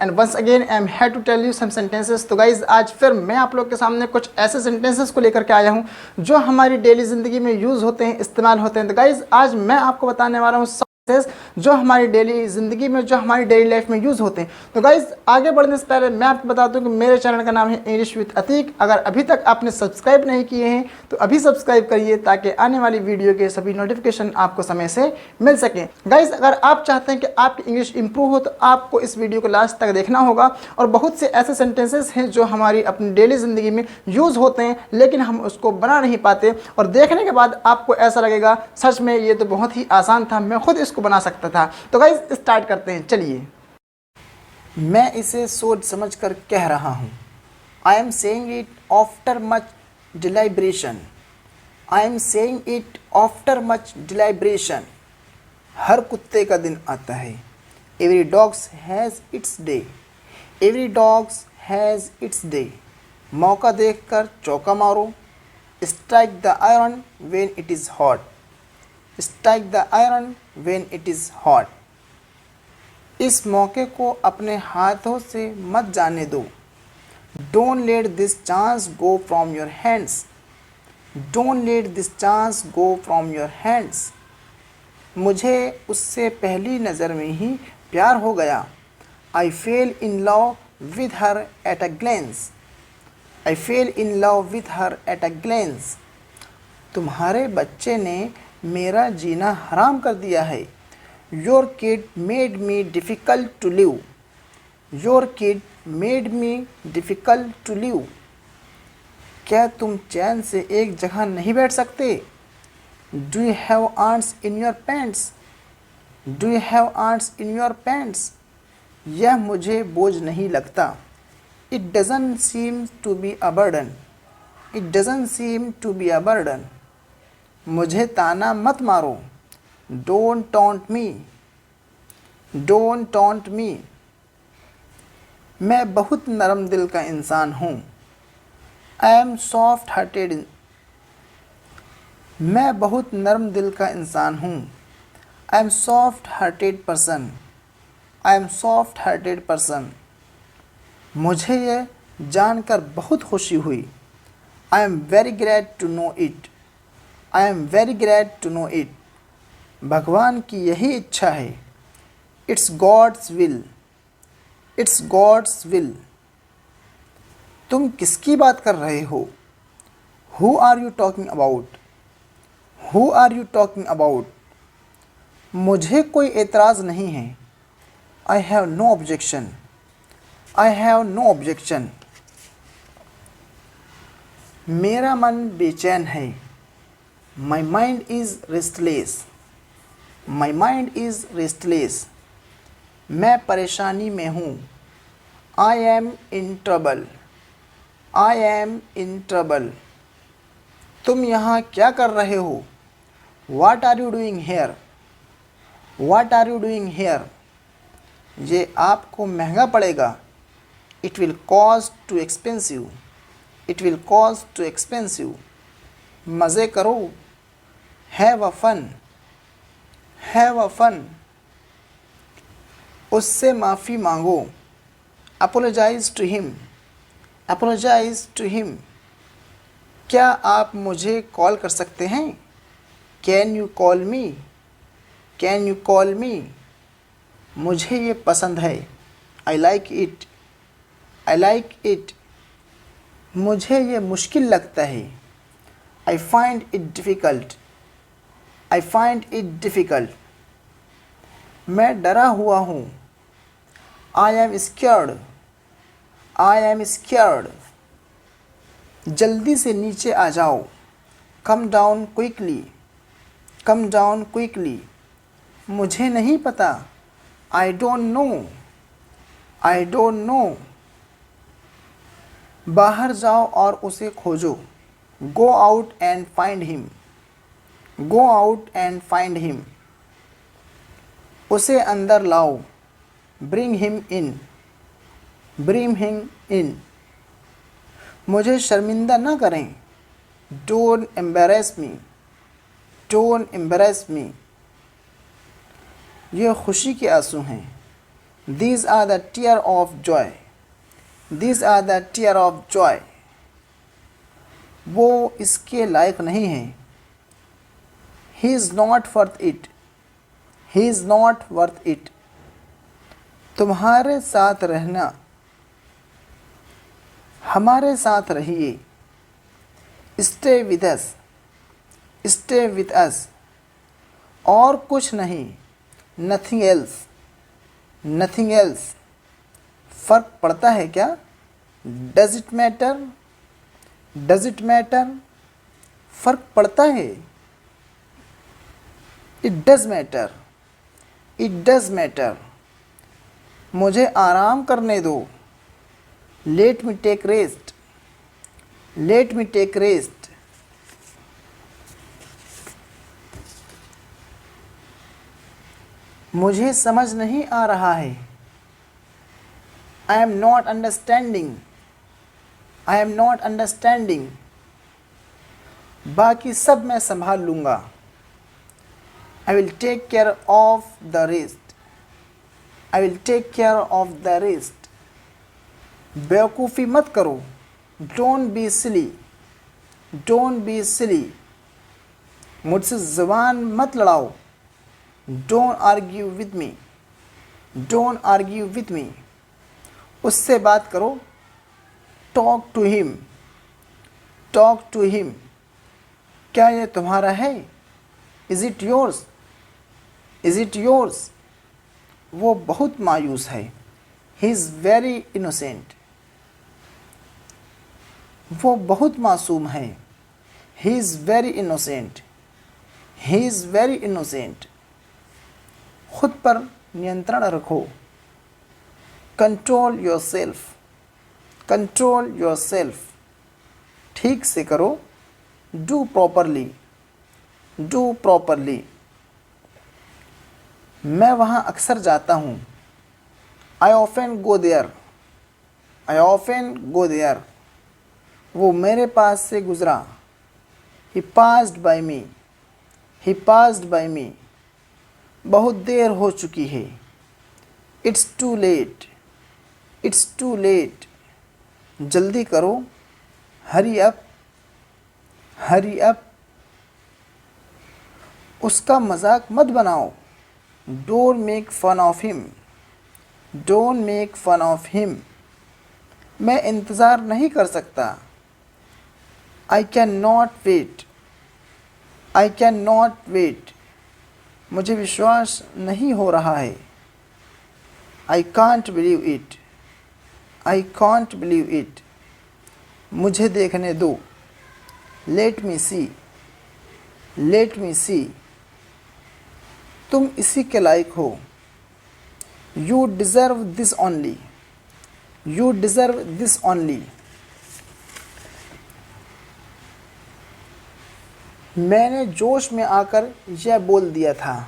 And once again I am here to tell you some sentences. तो guys आज फिर मैं आप लोग के सामने कुछ ऐसे सेंटेंसेस को लेकर के आया हूँ जो हमारी डेली ज़िंदगी में यूज़ होते हैं, इस्तेमाल होते हैं। तो गाइज आज मैं आपको बताने वाला हूँ जो हमारी डेली ज़िंदगी में, जो हमारी डेली लाइफ में यूज़ होते हैं। तो गाइज़ आगे बढ़ने से पहले मैं आपको बता दूं कि मेरे चैनल का नाम है इंग्लिश विद अतीक। अगर अभी तक आपने सब्सक्राइब नहीं किए हैं तो अभी सब्सक्राइब करिए ताकि आने वाली वीडियो के सभी नोटिफिकेशन आपको समय से मिल सकें। गाइज़ अगर आप चाहते हैं कि आपकी इंग्लिश इंप्रूव हो तो आपको इस वीडियो को लास्ट तक देखना होगा। और बहुत से ऐसे सेंटेंसेस हैं जो हमारी अपनी डेली ज़िंदगी में यूज़ होते हैं लेकिन हम उसको बना नहीं पाते, और देखने के बाद आपको ऐसा लगेगा सच में ये तो बहुत ही आसान था, मैं खुद इसको बना सकता था। तो गाइस स्टार्ट करते हैं, चलिए। मैं इसे सोच समझ कर कह रहा हूँ। I am saying it after much deliberation. I am saying it after much deliberation. हर कुत्ते का दिन आता है। Every dogs has its day. Every dogs has its day. मौका देखकर चौका मारो। Strike the iron when it is hot. Strike the iron when it is hot. इस मौके को अपने हाथों से मत जाने दो। Don't let this chance go from your hands. Don't let this chance go from your hands. मुझे उससे पहली नज़र में ही प्यार हो गया। I fell in love with her at a glance. I fell in love with her at a glance. तुम्हारे बच्चे ने मेरा जीना हराम कर दिया है। Your kid made me difficult to live. Your kid made me difficult to live. क्या तुम चैन से एक जगह नहीं बैठ सकते? Do you have ants in your pants? Do you have ants in your pants? यह मुझे बोझ नहीं लगता। It doesn't seem to be a burden. It doesn't seem to be a burden. मुझे ताना मत मारो। Don't taunt me. Don't taunt me. मैं बहुत नरम दिल का इंसान हूँ। I am soft hearted. मैं बहुत नरम दिल का इंसान हूँ। I am soft hearted person. I am soft hearted person. मुझे यह जानकर बहुत खुशी हुई। I am very glad to know it. I am very glad to know it. भगवान की यही इच्छा है। It's God's will. It's God's will. तुम किसकी बात कर रहे हो? Who are you talking about? Who are you talking about? मुझे कोई एतराज़ नहीं है। I have no objection. I have no objection. मेरा मन बेचैन है। My mind is restless. My mind is restless. मैं परेशानी में हूँ। I am in trouble. I am in trouble. तुम यहाँ क्या कर रहे हो? What are you doing here? What are you doing here? ये आपको महंगा पड़ेगा। It will cost too expensive. It will cost too expensive. मज़े करो। Have a fun. Have a fun. उससे माफ़ी मांगो। Apologize to him. Apologize to him. क्या आप मुझे कॉल कर सकते हैं? Can you call me? Can you call me? मुझे ये पसंद है। I like it. I like it. मुझे ये मुश्किल लगता है। I find it difficult. I find it difficult. मैं डरा हुआ हूँ। I am scared. I am scared. जल्दी से नीचे आ जाओ। Come down quickly. Come down quickly. मुझे नहीं पता। I don't know. I don't know. बाहर जाओ और उसे खोजो। Go out and find him. Go out and find him. उसे अंदर लाओ। Bring him in. Bring him in. मुझे शर्मिंदा न करें। Don't embarrass me. Don't embarrass me. ये खुशी के आंसू हैं। These are the tear of joy. These are the tear of joy. वो इसके लायक नहीं है. He is not worth it. He is not worth it. तुम्हारे साथ रहना. हमारे साथ रहिए. Stay with us. Stay with us. और कुछ नहीं. Nothing else. Nothing else. फ़र्क पड़ता है क्या? Does it matter? Does it matter? फ़र्क पड़ता है. It does matter. It does matter. मुझे आराम करने दो. Let me take rest. Let me take rest. मुझे समझ नहीं आ रहा है. I am not understanding. I am not understanding. बाकी सब मैं संभाल लूँगा. I will take care of the rest. I will take care of the rest. बेवकूफ़ी मत करो. Don't be silly. Don't be silly. मुझसे ज़बान मत लड़ाओ. Don't argue with me. Don't argue with me. उससे बात करो. Talk to him. Talk to him. क्या ये तुम्हारा है? Is it yours? Is it yours? वो बहुत मायूस है. He is very innocent. वो बहुत मासूम है. He is very innocent. He is very innocent. खुद पर नियंत्रण रखो. Control yourself. Control yourself. ठीक से करो. Do properly. Do properly. मैं वहाँ अक्सर जाता हूँ. I often go there. I often go there. वो मेरे पास से गुज़रा. He passed by me. He passed by me. बहुत देर हो चुकी है. It's too late. It's too late. जल्दी करो. Hurry up. Hurry up. उसका मजाक मत बनाओ. Don't make fun of him. Don't make fun of him. मैं इंतज़ार नहीं कर सकता. I cannot wait. I cannot wait. मुझे विश्वास नहीं हो रहा है. I can't believe it. I can't believe it. मुझे देखने दो. Let me see. Let me see. तुम इसी के लायक हो. You deserve this only. You deserve this only. मैंने जोश में आकर यह बोल दिया था.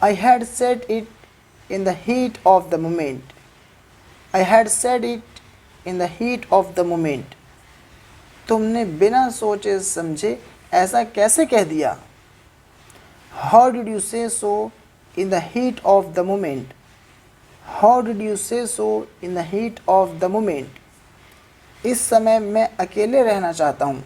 I had said it in the heat of the moment. I had said it in the heat of the moment. तुमने बिना सोचे समझे ऐसा कैसे कह दिया? How did you say so in the heat of the moment? How did you say so in the heat of the moment? इस समय मैं अकेले रहना चाहता हूँ.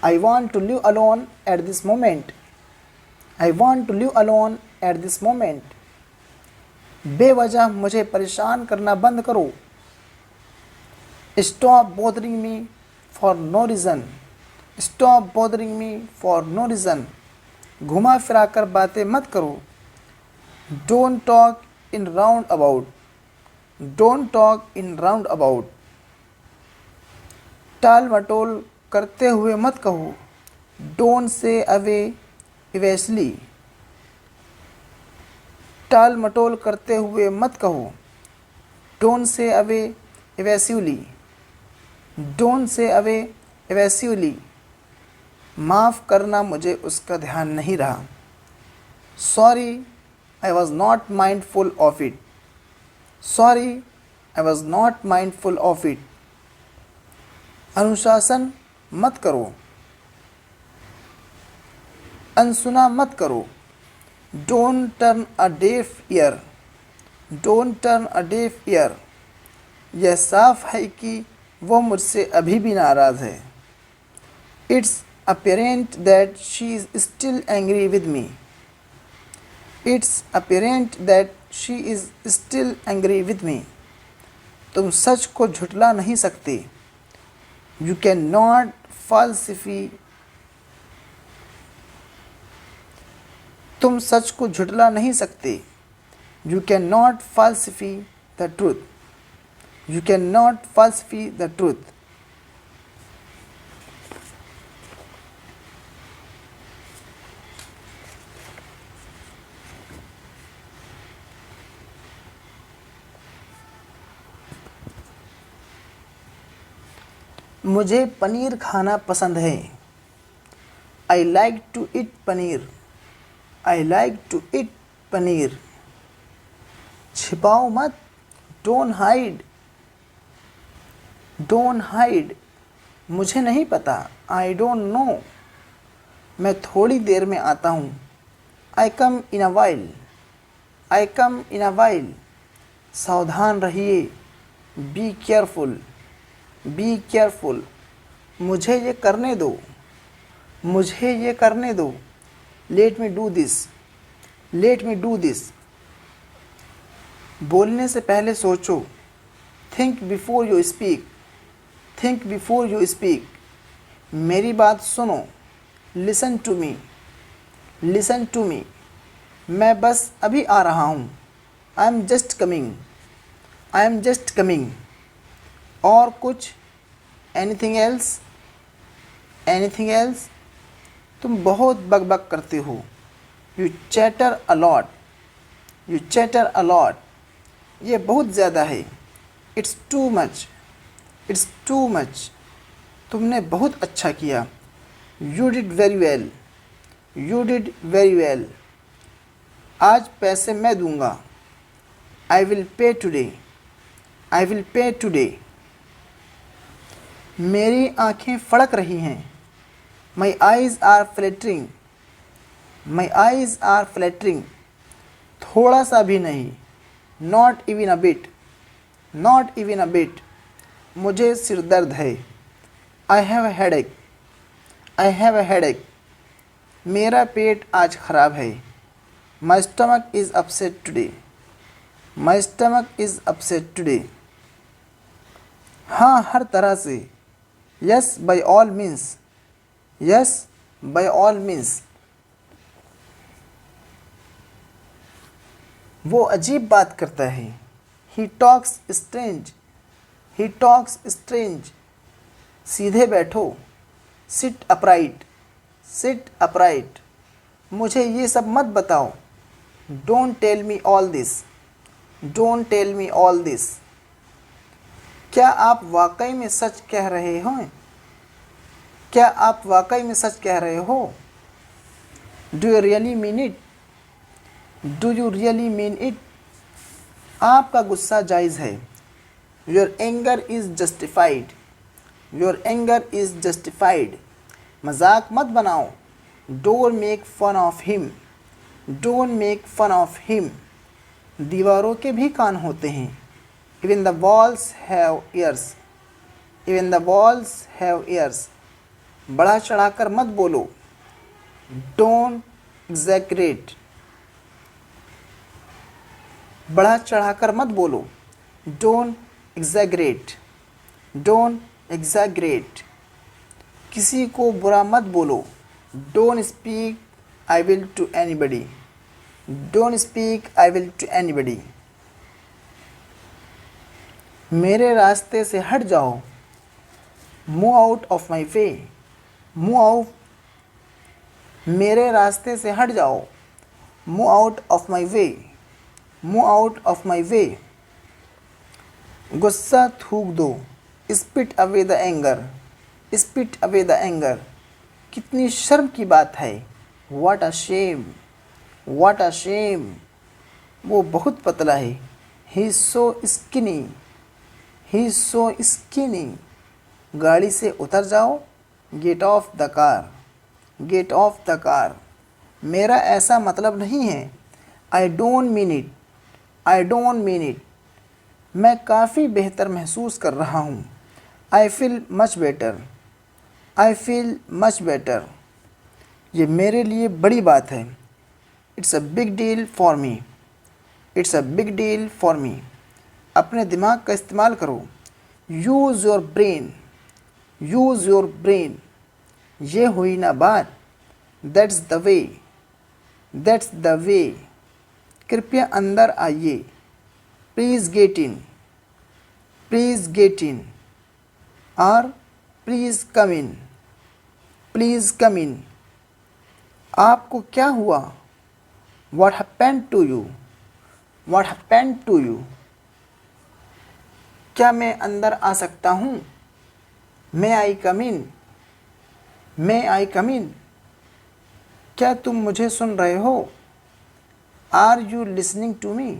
I want to live alone at this moment. I want to live alone at this moment. बेवजह मुझे परेशान करना बंद करो. Stop bothering me for no reason. Stop bothering me for no reason. घुमा फिरा कर बातें मत करो. Don't talk in roundabout. Don't talk in roundabout. टाल मटोल करते हुए मत कहो. Don't say away evasively. टाल मटोल करते हुए मत कहो. Don't say away evasively. Don't say away evasively. माफ़ करना, मुझे उसका ध्यान नहीं रहा. Sorry, I was not mindful of it. Sorry, I was not mindful of it. अनुशासन मत करो. अनसुना मत करो. Don't turn a deaf ear. Don't turn a deaf ear. यह साफ है कि वह मुझसे अभी भी नाराज़ है। It's apparent that she is still angry with me. It's apparent that she is still angry with me. तुम सच को झुठला नहीं सकते। You cannot falsify। तुम सच को झुठला नहीं सकते। You cannot falsify the truth. You cannot falsify the truth. मुझे पनीर खाना पसंद है। I like to eat paneer. I like to eat paneer. छिपाओ मत। Don't hide. Don't hide. मुझे नहीं पता। I don't know. मैं थोड़ी देर में आता हूँ। I come in a while. I come in a while. सावधान रहिए। Be careful. Be careful. मुझे ये करने दो। मुझे ये करने दो। Let me do this. Let me do this. बोलने से पहले सोचो। Think before you speak. Think before you speak. मेरी बात सुनो। Listen to me. Listen to me. मैं बस अभी आ रहा हूँ। I am just coming. I am just coming. और कुछ? Anything else? Anything else? तुम बहुत बकबक करते हो। You chatter a lot. You chatter a lot. ये बहुत ज़्यादा है। It's too much. It's too much. तुमने बहुत अच्छा किया। You did very well. You did very well. आज पैसे मैं दूंगा। I will pay today. I will pay today. मेरी आँखें फड़क रही हैं। My eyes are flattering. My eyes are flattering. थोड़ा सा भी नहीं। Not even a bit. Not even a bit. मुझे सिर दर्द है। I have a headache. I have a headache. मेरा पेट आज ख़राब है। My stomach is upset today. My stomach is upset today. हाँ, हर तरह से। Yes by all means. Yes by all means. वो अजीब बात करता है। He talks strange. He talks strange. सीधे बैठो। Sit upright. Sit upright. मुझे ये सब मत बताओ। Don't tell me all this. Don't tell me all this. क्या आप वाकई में सच कह रहे हो? क्या आप वाकई में सच कह रहे हो? Do you really mean it? Do you really mean it? आपका गुस्सा जायज़ है। Your anger is justified. Your anger is justified. मजाक मत बनाओ। Don't make fun of him. Don't make fun of him. दीवारों के भी कान होते हैं। Even the walls have ears. Even the walls have ears. बढ़ा चढ़ाकर मत बोलो। Don't exaggerate. बढ़ा चढ़ाकर मत बोलो। Don't exaggerate. Don't exaggerate. किसी को बुरा मत बोलो। Don't speak I will to anybody. Don't speak I will to anybody. मेरे रास्ते से हट जाओ। Move out of my way. Move out. मेरे रास्ते से हट जाओ। Move out of my way. Move out of my way. गुस्सा थूक दो। Spit away the anger. Spit away the anger. कितनी शर्म की बात है। What a shame. What a shame. वो बहुत पतला है। He is so skinny. He is so skinny. गाड़ी से उतर जाओ। Get off the car. Get off the car. मेरा ऐसा मतलब नहीं है। I don't mean it. I don't mean it. मैं काफ़ी बेहतर महसूस कर रहा हूँ। I feel much better. I feel much better. ये मेरे लिए बड़ी बात है। It's a big deal for me. It's a big deal for me. अपने दिमाग का इस्तेमाल करो। Use your brain. Use your brain. ये हुई ना बात। That's the way. That's the way. कृपया अंदर आइए। Please get in. Please get in. और प्लीज़ कम इन। प्लीज़ कम इन। आपको क्या हुआ? What happened to you? What happened to you? क्या मैं अंदर आ सकता हूँ? May I come in? May I come in? क्या तुम मुझे सुन रहे हो? Are you listening to me?